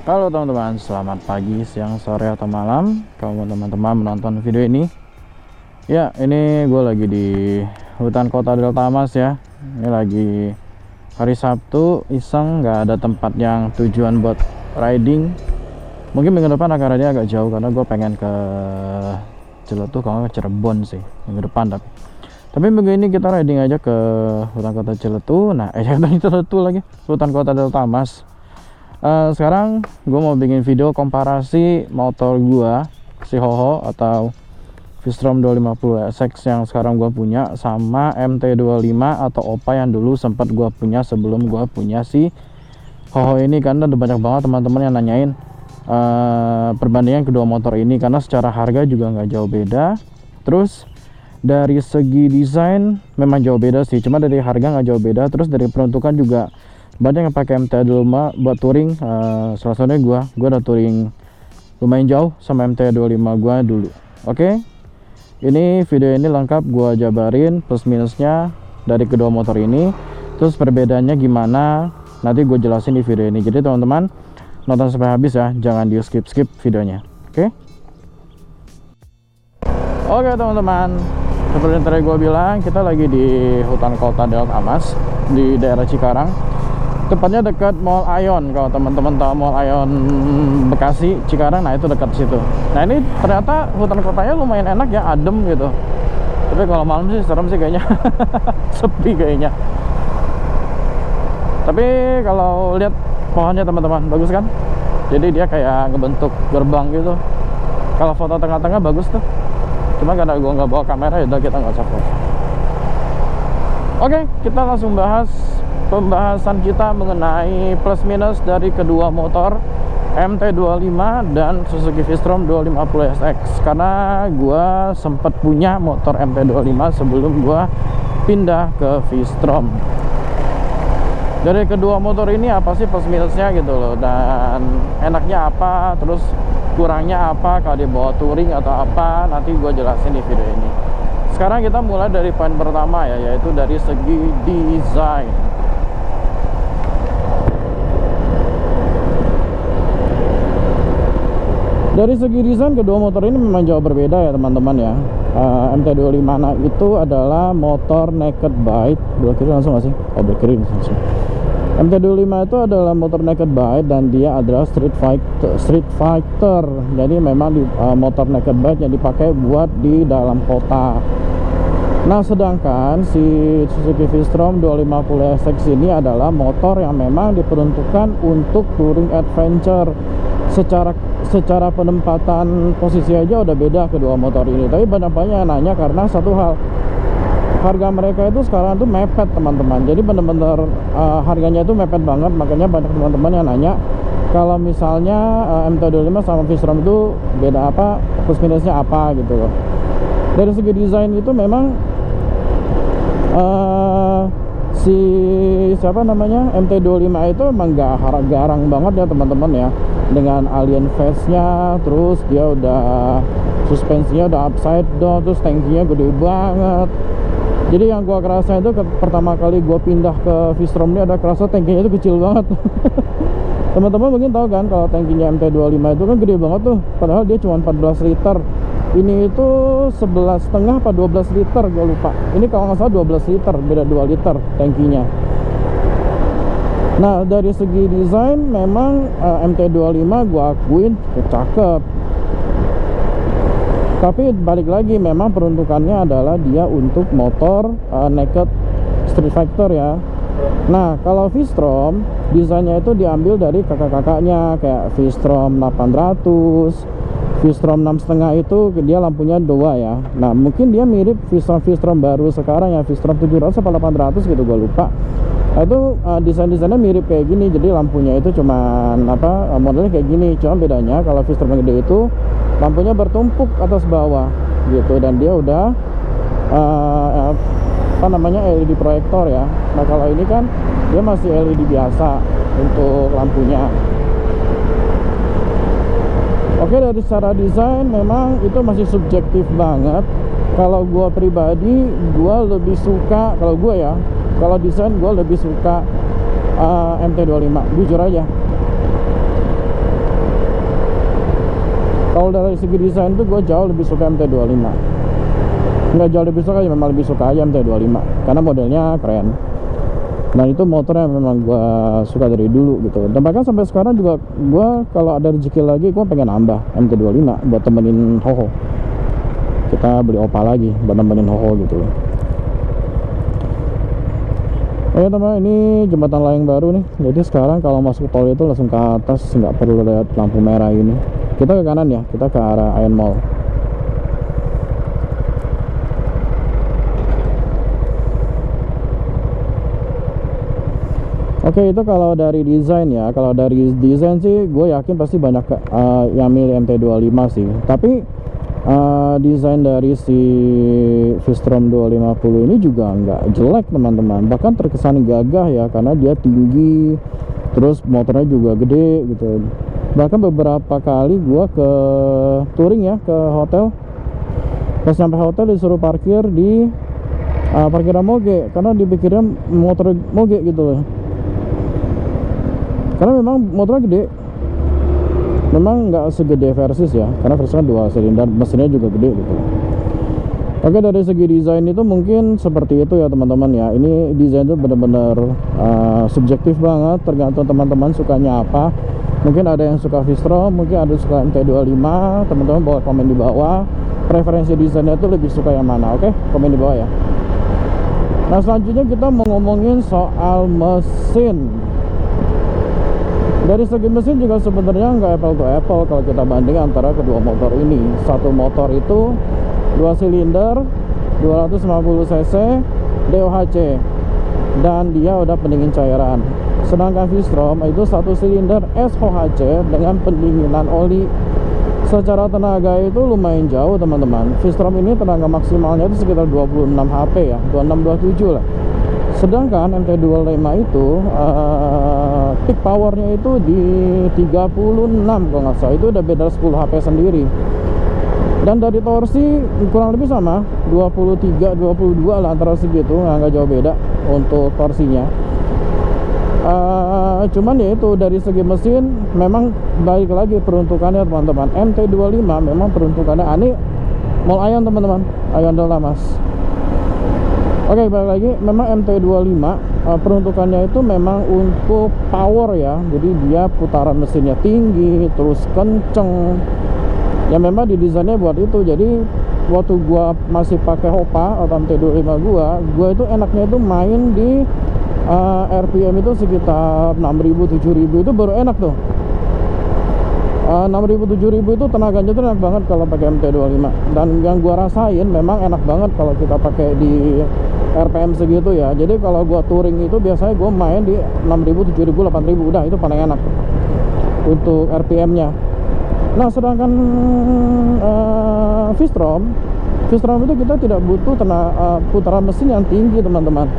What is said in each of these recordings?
Halo teman-teman, selamat pagi, siang, sore, atau malam kalau teman-teman menonton video ini. Ya, ini gue lagi di hutan kota Delta Mas ya. Ini lagi hari Sabtu, iseng, nggak ada tempat yang tujuan buat riding. Mungkin minggu depan akan riding agak jauh karena gue pengen ke Ciletuh, kalau ke Cirebon sih minggu depan. Tapi minggu ini kita riding aja ke hutan kota Ciletuh. Nah, Ciletuh lagi, hutan kota Delta Mas. Sekarang gue mau bikin video komparasi motor gue, si Hoho atau V-Strom 250 SX yang sekarang gue punya sama MT25 atau Opa yang dulu sempat gue punya sebelum gue punya si Hoho ini. Karena ada banyak banget teman-teman yang nanyain perbandingan kedua motor ini, karena secara harga juga nggak jauh beda, terus dari segi desain memang jauh beda sih, cuma dari harga nggak jauh beda, terus dari peruntukan juga banyak yang pakai MT25 buat touring. Salah satunya gue udah touring lumayan jauh sama MT25 gue dulu. Oke, ini video ini lengkap gue jabarin plus minusnya dari kedua motor ini, terus perbedaannya gimana nanti gue jelasin di video ini. Jadi teman-teman nonton sampai habis ya, jangan di skip videonya. Oke teman-teman, seperti yang tadi gue bilang, kita lagi di hutan kota Delta Mas di daerah Cikarang. Tepatnya dekat Mall Ion. Kalau teman-teman tahu Mall Ion Bekasi Cikarang, nah itu dekat situ. Nah ini ternyata hutan kotanya lumayan enak ya, adem gitu. Tapi kalau malam sih serem sih kayaknya. Sepi kayaknya. Tapi kalau lihat pohonnya teman-teman, bagus kan? Jadi dia kayak ngebentuk gerbang gitu. Kalau foto tengah-tengah bagus tuh. Cuma karena gue nggak bawa kamera, ya udah kita nggak usah foto. Oke, kita langsung bahas pembahasan kita mengenai plus minus dari kedua motor MT25 dan Suzuki V-Strom 250 SX. Karena gue sempat punya motor MT25 sebelum gue pindah ke V-Strom. Dari kedua motor ini apa sih plus minusnya gitu loh, dan enaknya apa, terus kurangnya apa kalau dibawa touring atau apa, nanti gue jelasin di video ini. Sekarang kita mulai dari poin pertama ya, yaitu dari segi desain. Dari segi desain kedua motor ini memang jauh berbeda ya teman-teman ya. MT25 itu adalah motor naked bike. Belok kiri langsung nggak sih? Oh, belok kiri langsung. MT25 itu adalah motor naked bike dan dia adalah street fighter. Jadi memang motor naked bike yang dipakai buat di dalam kota. Nah, sedangkan si Suzuki V-Strom 250 SX ini adalah motor yang memang diperuntukkan untuk touring adventure. Secara penempatan posisi aja udah beda kedua motor ini. Tapi banyak yang nanya karena satu hal, harga mereka itu sekarang tuh mepet teman-teman. Jadi bener-bener harganya itu mepet banget. Makanya banyak teman-teman yang nanya kalau misalnya MT25 sama V-Strom itu beda apa, plus minusnya apa gitu loh. Dari segi desain itu memang si MT25 itu emang garang banget ya teman-teman ya, dengan alien face-nya. Terus dia udah suspensinya udah upside down, terus tankinya gede banget. Jadi yang gua kerasa itu pertama kali gua pindah ke V-Strom ini, ada kerasa tankinya itu kecil banget. Teman-teman mungkin tahu kan kalau tankinya MT25 itu kan gede banget tuh, padahal dia cuma 14 liter. Ini itu 11,5 apa 12 liter, gue lupa. Ini kalau nggak salah 12 liter, beda 2 liter tankinya. Nah, dari segi desain memang MT25 gue akuin cakep. Tapi balik lagi, memang peruntukannya adalah dia untuk motor naked street fighter ya. Nah, kalau V-Strom desainnya itu diambil dari kakak-kakaknya, kayak V-Strom 800, V-Strom 6,5 itu dia lampunya 2 ya. Nah, mungkin dia mirip V-Strom baru sekarang ya, V-Strom 700 atau 800 gitu, gue lupa. Nah, itu desainnya mirip kayak gini, jadi lampunya itu cuman modelnya kayak gini, cuma bedanya kalau V-Strom yang gede itu lampunya bertumpuk atas bawah gitu, dan dia udah LED proyektor ya. Nah kalau ini kan dia masih LED biasa untuk lampunya. Oke, dari secara desain memang itu masih subjektif banget. Kalau gua pribadi, gua lebih suka, kalau desain gua lebih suka MT25, jujur aja. Kalau dari segi desain tuh gua jauh lebih suka MT25. Nggak jauh lebih suka, ya memang lebih suka aja MT25 karena modelnya keren. Nah itu motornya memang gue suka dari dulu gitu. Dan bahkan sampai sekarang juga gue kalau ada rezeki lagi gue pengen nambah MT25 buat temenin Hoho. Kita beli Opa lagi buat temenin Hoho gitu. Oke teman, ini jembatan layang baru nih. Jadi sekarang kalau masuk tol itu langsung ke atas, nggak perlu lihat lampu merah ini. Kita ke kanan ya, kita ke arah Iron Mall. Oke, itu kalau dari desain ya. Kalau dari desain sih gue yakin pasti banyak yang milih MT25 sih. Tapi desain dari si V-Strom 250 ini juga nggak jelek teman-teman. Bahkan terkesan gagah ya, karena dia tinggi, terus motornya juga gede gitu. Bahkan beberapa kali gue ke touring ya, ke hotel, pas sampai hotel disuruh parkir di parkiran moge, karena dipikirnya motor moge gitu loh. Karena memang motornya gede, memang nggak segede Versys ya, karena Versys kan 2 silinder, mesinnya juga gede gitu. Oke, dari segi desain itu mungkin seperti itu ya teman-teman ya. Ini desain itu benar-benar subjektif banget, tergantung teman-teman sukanya apa. Mungkin ada yang suka V-Strom, mungkin ada yang suka MT25. Teman-teman boleh komen di bawah, preferensi desainnya itu lebih suka yang mana. Oke, komen di bawah ya. Nah selanjutnya kita mau ngomongin soal mesin. Dari segi mesin juga sebenarnya nggak apple to apple kalau kita banding antara kedua motor ini. Satu motor itu 2 silinder 250 cc DOHC dan dia udah pendingin cairan. Sedangkan V-Strom itu 1 silinder SOHC dengan pendinginan oli. Secara tenaga itu lumayan jauh teman-teman. V-Strom ini tenaga maksimalnya itu sekitar 26 HP ya, 26-27 lah. Sedangkan MT25 itu peak powernya itu di 36 kalau nggak salah, itu udah beda 10 HP sendiri. Dan dari torsi kurang lebih sama, 23-22 lah antara segitu, nggak jauh beda untuk torsinya. Cuman ya itu dari segi mesin memang balik lagi peruntukannya teman-teman. MT25 memang peruntukannya aneh, Mall Aeon teman-teman, Aeon Delta Mas. Oke, balik lagi, memang MT25 peruntukannya itu memang untuk power ya. Jadi dia putaran mesinnya tinggi, terus kenceng. Ya memang didesainnya buat itu. Jadi waktu gua masih pakai Hopa atau MT25 gua itu enaknya itu main di RPM itu sekitar 6.000-7.000 itu baru enak tuh. 6.000-7.000 itu tenaganya tuh enak banget kalau pakai MT25. Dan yang gua rasain memang enak banget kalau kita pakai di RPM segitu ya. Jadi kalau gua touring itu biasanya gua main di 6.000, 7.000, 8.000, udah itu paling enak untuk RPM-nya. Nah sedangkan V-Strom itu kita tidak butuh putaran mesin yang tinggi teman-teman.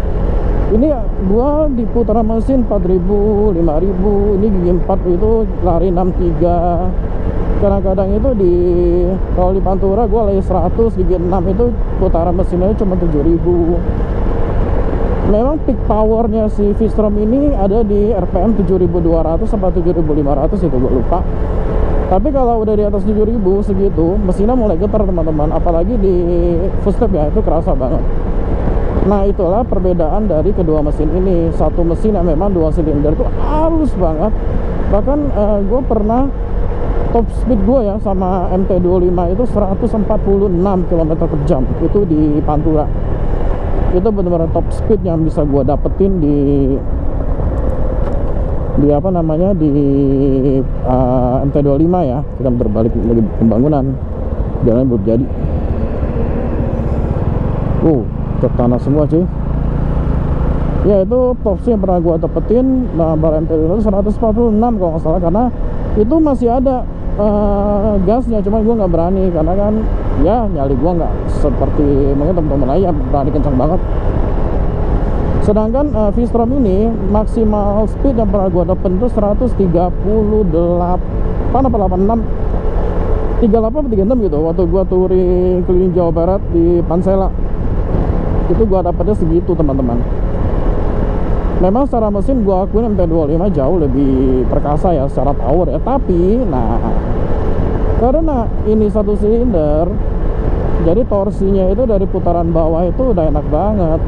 Ini gua di putaran mesin 4.000, 5.000, ini gigi 4 itu lari 63. Kadang-kadang itu kalau di Pantura gua lari 100, gigi 6 itu putaran mesinnya cuma 7.000. Memang peak powernya si V-Strom ini ada di RPM 7.200 sampai 7.500 itu gua lupa. Tapi kalau udah di atas 7.000 segitu, mesinnya mulai getar teman-teman. Apalagi di footstep ya, itu kerasa banget. Nah itulah perbedaan dari kedua mesin ini. Satu mesin yang memang 2 silinder itu halus banget. Bahkan gue pernah top speed gue ya sama MT25 itu 146 km per jam. Itu di Pantura. Itu benar-benar top speed yang bisa gue dapetin di apa namanya, di MT25 ya. Kita berbalik lagi pembangunan, jalan belum jadi. Ke tanah semua cuy. Ya itu top yang pernah gua dapetin. Nah, bar MT-25 itu 146 kalau nggak salah, karena itu masih ada gasnya, cuma gua nggak berani karena kan ya nyali gua nggak seperti mungkin teman-teman lain yang berani kencang banget. Sedangkan V-Strom ini maksimal speed yang pernah gua dapetin itu 138 apa 86, 38 atau 36 gitu, waktu gua touring keliling Jawa Barat di Pansela. Itu gua dapetnya segitu teman-teman. Memang secara mesin gua akuin MT-25 jauh lebih perkasa ya secara power ya, tapi nah karena ini satu silinder, jadi torsinya itu dari putaran bawah itu udah enak banget.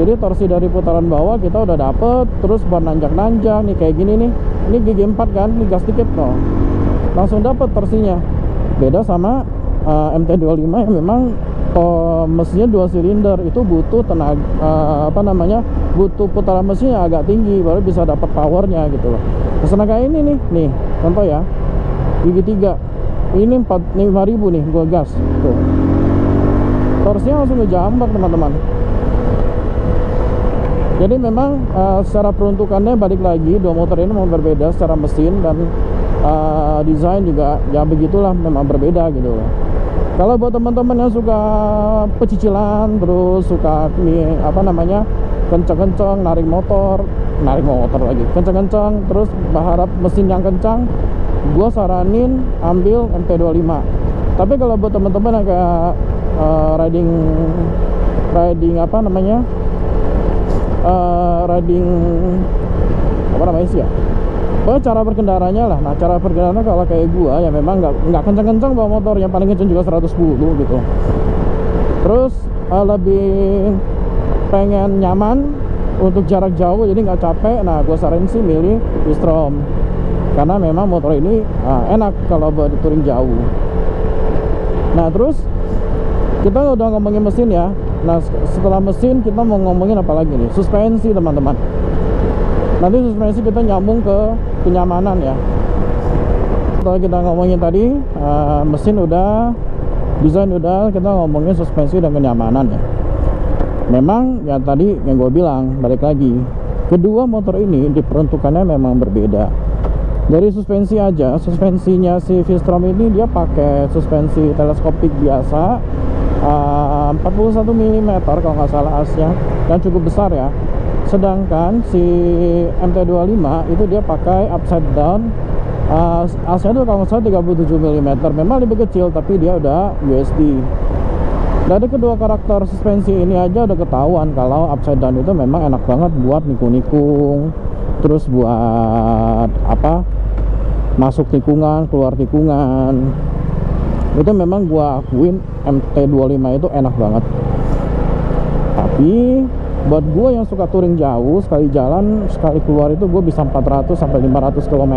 Jadi torsi dari putaran bawah kita udah dapet, terus buat nanjak-nanjak nih kayak gini nih, ini gigi 4 kan, ini gas dikit no, langsung dapet torsinya. Beda sama MT-25 yang memang mesinnya 2 silinder, itu butuh tenaga butuh putaran mesinnya agak tinggi baru bisa dapat powernya gitu loh. Kesana kayak ini nih contoh ya, gigi 3 ini 5000 nih gua gas tuh, torsinya langsung ngejambak teman-teman. Jadi memang secara peruntukannya balik lagi, dua motor ini memang berbeda secara mesin dan desain juga ya begitulah, memang berbeda gitu loh. Kalau buat teman-teman yang suka pecicilan, terus suka kenceng-kenceng narik motor lagi kenceng-kenceng, terus berharap mesin yang kencang, gua saranin ambil MT-25. Tapi kalau buat teman-teman yang kayak riding sih ya, cara berkendaranya lah. Nah, cara berkendaranya kalau kayak gua ya memang nggak kencang-kencang bawa motor, yang paling kencang juga 110 gitu. Terus lebih pengen nyaman untuk jarak jauh, jadi nggak capek. Nah, gua saranin sih milih V-Strom karena memang motor ini enak kalau buat touring jauh. Nah, terus kita udah ngomongin mesin ya. Nah, setelah mesin kita mau ngomongin apa lagi nih? Suspensi teman-teman. Nanti suspensi kita nyambung ke kenyamanan ya. Setelah kita ngomongin tadi mesin udah, desain udah, kita ngomongin suspensi dan kenyamanan ya. Memang ya tadi yang gue bilang, balik lagi, kedua motor ini diperuntukannya memang berbeda. Dari suspensi aja, suspensinya si V-Strom ini dia pakai suspensi teleskopik biasa, 41 mm kalau nggak salah asnya, dan cukup besar ya. Sedangkan si MT-25 itu dia pakai upside down, asnya itu kalau nggak salah 37 mm, memang lebih kecil tapi dia udah USD. Dari kedua karakter suspensi ini aja udah ketahuan kalau upside down itu memang enak banget buat nikung-nikung, terus buat masuk tikungan, keluar tikungan. Itu memang gua akuin MT-25 itu enak banget. Tapi buat gue yang suka touring jauh, sekali jalan, sekali keluar itu gue bisa 400 sampai 500 km,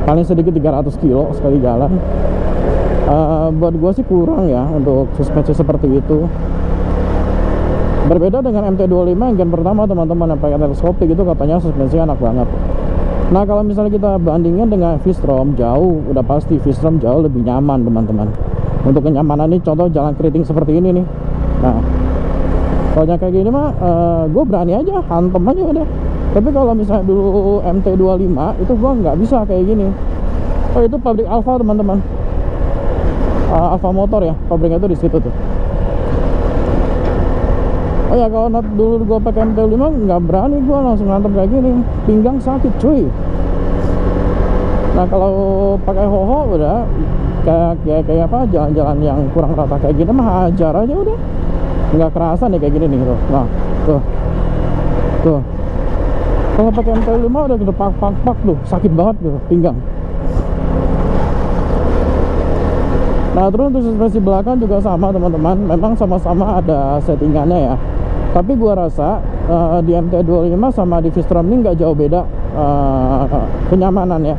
paling sedikit 300 kilo sekali jalan. Buat gue sih kurang ya untuk suspensi seperti itu. Berbeda dengan MT-25 yang gen pertama teman-teman yang pakai teleskopik, itu katanya suspensi enak banget. Nah, kalau misalnya kita bandingin dengan V-Strom, jauh udah pasti V-Strom jauh lebih nyaman teman-teman. Untuk kenyamanan ini contoh jalan keriting seperti ini nih. Nah, kalau yang kayak gini mah gue berani aja, hantem aja udah. Tapi kalau misalnya dulu MT-25 itu gue nggak bisa kayak gini. Oh, itu pabrik Alfa teman-teman, Alfa Motor ya, pabriknya itu di situ tuh. Oh ya, kalau dulu gue pakai MT-25 nggak berani gue langsung hantem kayak gini, pinggang sakit cuy. Nah, kalau pakai Hoho udah kayak apa, jalan-jalan yang kurang rata kayak gini mah hajar aja udah, nggak kerasa nih kayak gini nih tuh. Nah, tuh kalau pakai MT-25 udah gitu pak tuh, sakit banget tuh pinggang. Nah, terus untuk suspensi belakang juga sama teman-teman, memang sama-sama ada settingannya ya. Tapi gua rasa di MT-25 sama di V-Strom ini nggak jauh beda kenyamanan ya.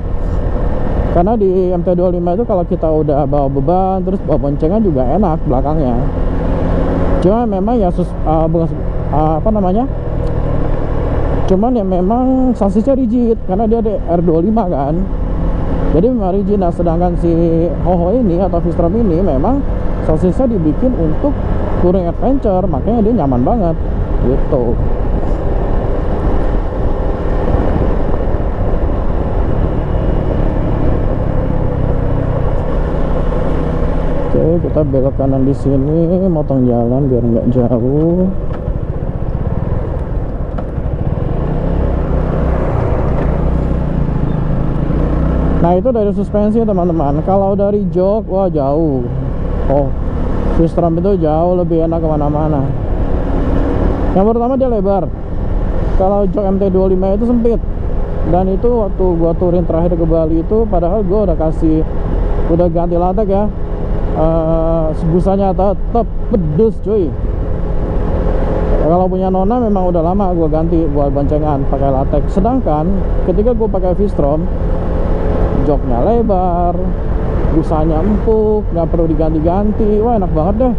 Karena di MT-25 itu kalau kita udah bawa beban terus bawa boncengan juga enak belakangnya. Cuma memang ya cuman ya memang sasisnya rigid karena dia ada R25 kan. Jadi memang rigid. Nah, sedangkan si Hoho ini atau V-Strom ini memang sasisnya dibikin untuk touring adventure, makanya dia nyaman banget gitu. kita belok kanan di sini, motong jalan biar nggak jauh. Nah itu dari suspensi teman-teman. Kalau dari jok, wah jauh. Oh, Vistrom itu jauh lebih enak kemana-mana. Yang pertama dia lebar. Kalau jok MT25 itu sempit. Dan itu waktu gua touring terakhir ke Bali itu, padahal gua udah ganti latek ya, busanya tetap pedes cuy. Kalau punya Nona memang udah lama gua ganti, gua boncengan pakai latek. Sedangkan ketika gua pakai Vistrom, joknya lebar, busanya empuk, nggak perlu diganti-ganti. Wah enak banget deh.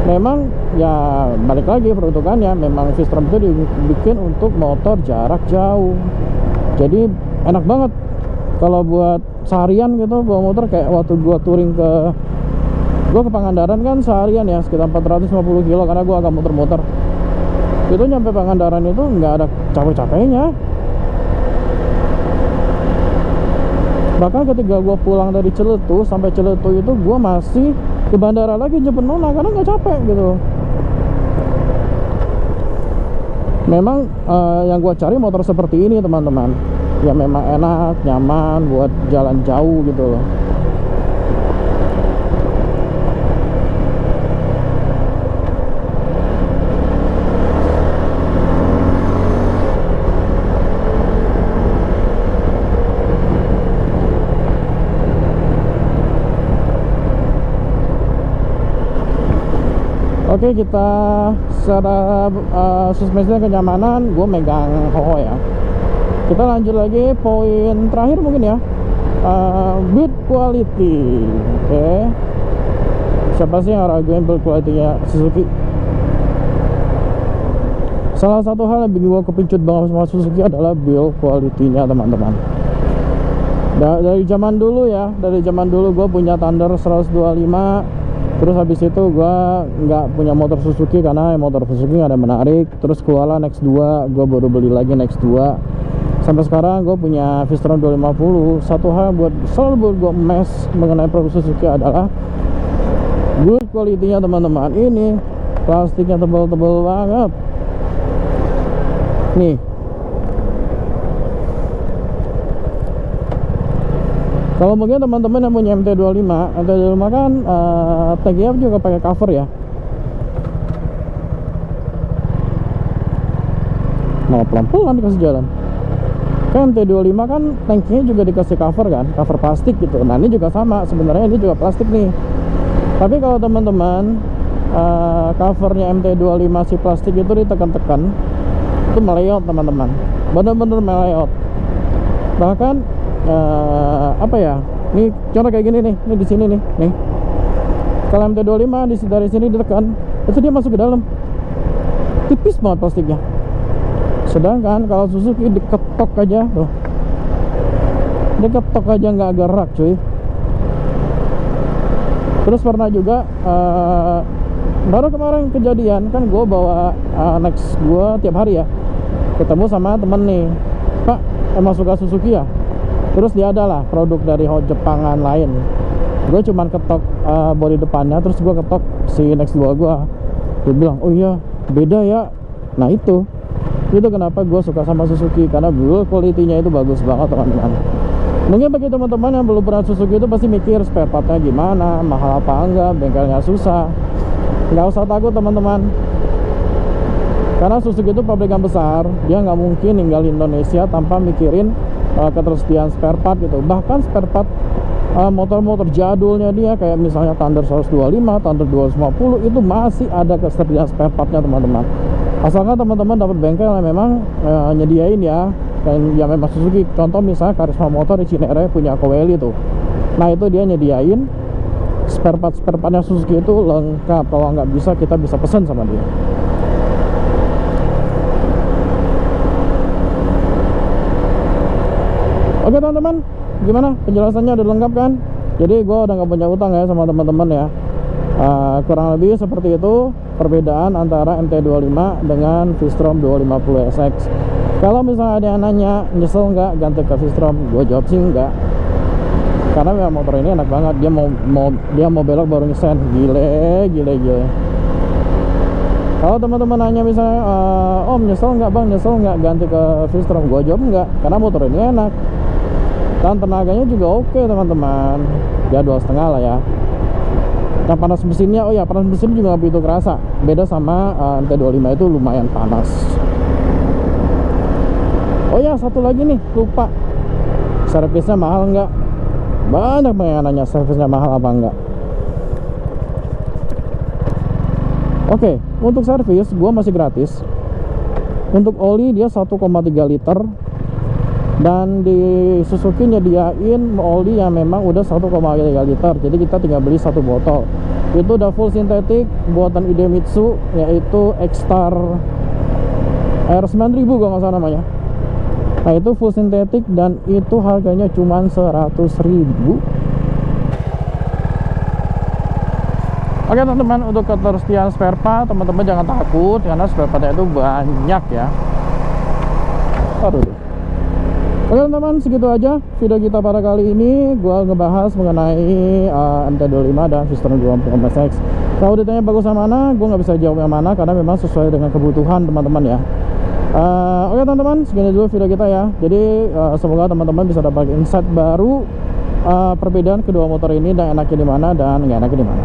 Memang ya balik lagi peruntukannya, memang Vistrom itu dibikin untuk motor jarak jauh. Jadi enak banget kalau buat seharian gitu bawa motor. Kayak waktu gua touring gua ke Pangandaran kan seharian ya, sekitar 450 kilo karena gua agak muter-muter. Itu nyampe Pangandaran itu nggak ada capek-capeknya. Bahkan ketika gue pulang dari Ciletu sampai Ciletu itu gue masih ke bandara lagi jemput Nona karena nggak capek gitu. Memang yang gue cari motor seperti ini teman-teman, ya memang enak, nyaman buat jalan jauh gitu loh. Oke, kita secara suspensinya kenyamanan, gue megang Hoho ya. Kita lanjut lagi poin terakhir mungkin ya, build quality. Oke, siapa sih yang raguin build quality-nya Suzuki? Salah satu hal yang bikin gue kepincut banget sama Suzuki adalah build quality-nya teman-teman. Dari zaman dulu ya, gue punya Thunder 125. Terus habis itu gue nggak punya motor Suzuki karena motor Suzuki nggak ada menarik. Terus keluarlah Next 2, gue baru beli lagi Next 2. Sampai sekarang gue punya Vistrom 250. Satu hal selalu buat gue emes mengenai produk Suzuki adalah build quality-nya teman-teman. Ini plastiknya tebal-tebal banget. Nih. Kalau mungkin teman-teman yang punya MT25 kan tanknya juga pakai cover ya. Mau pelan-pelan dikasih jalan. Kan MT25 kan tanknya juga dikasih cover kan, cover plastik gitu. Nah ini juga sama, sebenarnya ini juga plastik nih. Tapi kalau teman-teman covernya MT25 si plastik itu ditekan-tekan, itu meleot teman-teman, bener-bener meleot. Bahkan apa ya, nih contoh kayak gini nih, di sini nih. Kalau MT25 dari sini ditekan, itu dia masuk ke dalam, tipis banget plastiknya. Sedangkan kalau Suzuki diketok aja tuh, diketok aja nggak gerak cuy. Terus pernah juga baru kemarin kejadian kan, gue bawa Next gue tiap hari ya, ketemu sama temen nih, Pak emang suka Suzuki ya? Terus dia adalah produk dari Jepangan lain. Gue cuman ketok bodi depannya, terus gue ketok si Next 2 gue. Dia bilang, oh iya beda ya. Nah itu kenapa gue suka sama Suzuki, karena build quality-nya itu bagus banget teman-teman. Mungkin bagi teman-teman yang belum pernah Suzuki itu pasti mikir spare part-nya gimana, mahal apa enggak, bengkelnya susah. Nggak usah takut teman-teman, karena Suzuki itu pabrikan besar, dia nggak mungkin ninggal Indonesia tanpa mikirin ketersediaan spare part gitu. Bahkan spare part motor-motor jadulnya dia kayak misalnya Thunder 125, Thunder 250 itu masih ada ketersediaan spare partnya teman-teman. Asalkan teman-teman dapat bengkel yang memang nyediain ya, dan ya memang Suzuki. Contoh misalnya Karisma Motor di Cinere punya Koweli tuh. Nah itu dia nyediain spare partnya Suzuki itu lengkap. Kalau nggak bisa, kita bisa pesan sama dia. Oke teman-teman, gimana penjelasannya udah lengkap kan? Jadi gue udah gak punya utang ya sama teman-teman ya. Kurang lebih seperti itu perbedaan antara MT25 dengan Vistrom 250 SX. Kalau misalnya ada yang nanya nyesel nggak ganti ke Vistrom, gue jawab sih enggak. karena memang motor ini enak banget. Dia mau belok baru ngesen. Gile. Kalau teman-teman nanya misalnya, Om nyesel nggak bang, nyesel nggak ganti ke V-Strom? Gua jawab nggak, karena motor ini enak dan tenaganya juga oke teman-teman. Ya 2,5 lah ya. Nah panas mesinnya, oh ya panas mesin juga nggak begitu kerasa. Beda sama MT25 itu lumayan panas. Oh ya satu lagi nih, lupa. Servisnya mahal nggak? Banyak yang nanya servisnya mahal apa enggak. Oke, untuk servis gua masih gratis. Untuk oli dia 1,3 liter. Dan di Suzuki nyediain oli yang memang udah 1,3 liter. Jadi kita tinggal beli satu botol. Itu udah full sintetik buatan Idemitsu, yaitu X-Star R9000 kalau nggak salah namanya. Nah itu full sintetik dan itu harganya cuma 100.000. Oke teman-teman, untuk ketersediaan spare part teman-teman jangan takut karena spare partnya itu banyak ya. Aduh. Oke teman-teman, segitu aja video kita pada kali ini. Gua ngebahas mengenai MT25 dan V-Strom 2.6X. Kalau ditanya bagus yang mana, gue nggak bisa jawab yang mana karena memang sesuai dengan kebutuhan teman-teman ya. Oke teman-teman, segini dulu video kita ya. Jadi semoga teman-teman bisa dapat insight baru perbedaan kedua motor ini dan enaknya di mana dan nggak enaknya di mana.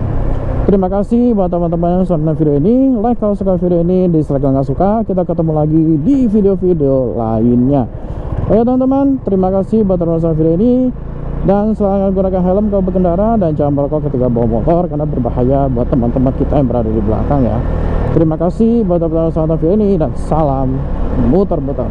Terima kasih buat teman-teman yang sudah nonton video ini. Like kalau suka video ini, dislike kalau nggak suka. Kita ketemu lagi di video-video lainnya. Oke teman-teman, terima kasih buat teman-teman video ini. Dan selalu gunakan helm kalau berkendara dan jangan merokok ketika bawa motor karena berbahaya buat teman-teman kita yang berada di belakang ya. Terima kasih buat teman-teman yang sudah nonton video ini dan salam muter-muter.